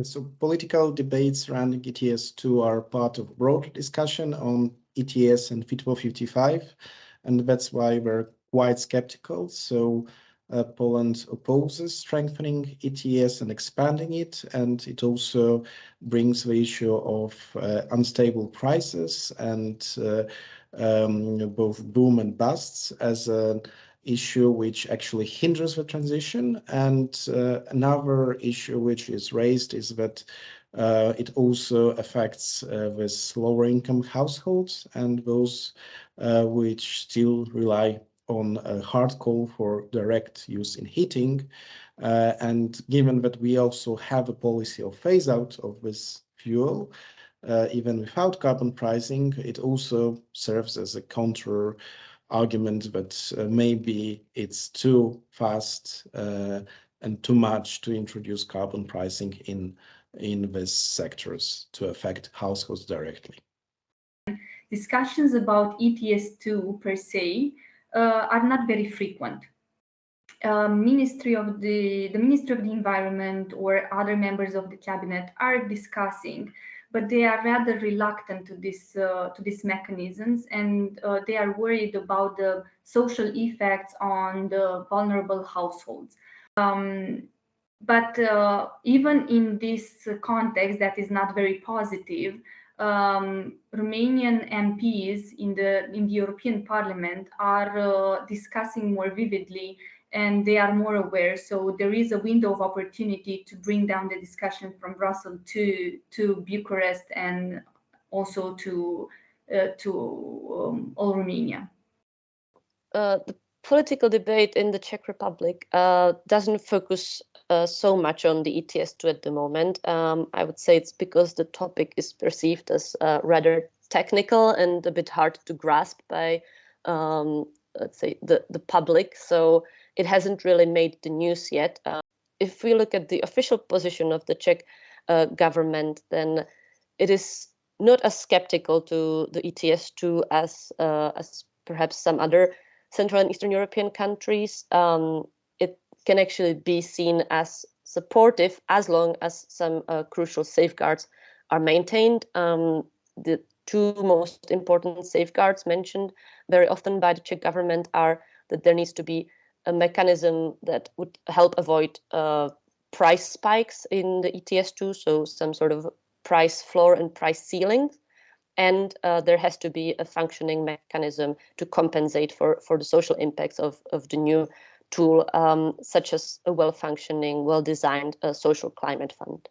So political debates surrounding ETS II are part of broader discussion on ETS and Fit for 55, and that's why we're quite skeptical. So Poland opposes strengthening ETS and expanding it, and it also brings the issue of unstable prices and both boom and busts as an issue which actually hinders the transition. And another issue which is raised is that it also affects the lower income households and those which still rely on a hard coal for direct use in heating. And given that we also have a policy of phase out of this fuel, even without carbon pricing, it also serves as a counter argument that maybe it's too fast and too much to introduce carbon pricing in these sectors to affect households directly. Discussions about ETS2 per se are not very frequent. Ministry of the Ministry of the Environment or other members of the cabinet are discussing, but they are rather reluctant to these mechanisms, and they are worried about the social effects on the vulnerable households. But even in this context that is not very positive, Romanian MPs in the European Parliament are discussing more vividly, and they are more aware. So there is a window of opportunity to bring down the discussion from Brussels to Bucharest and also to all Romania. The political debate in the Czech Republic doesn't focus so much on the ETS2 at the moment. I would say it's because the topic is perceived as rather technical and a bit hard to grasp by, let's say, the public. So it hasn't really made the news yet. If we look at the official position of the Czech government, then it is not as skeptical to the ETS2 as perhaps some other Central and Eastern European countries. It can actually be seen as supportive as long as some crucial safeguards are maintained. The two most important safeguards mentioned very often by the Czech government are that there needs to be a mechanism that would help avoid price spikes in the ETS2, so some sort of price floor and price ceiling. And there has to be a functioning mechanism to compensate for the social impacts of the new tool, such as a well-functioning, well-designed social climate fund.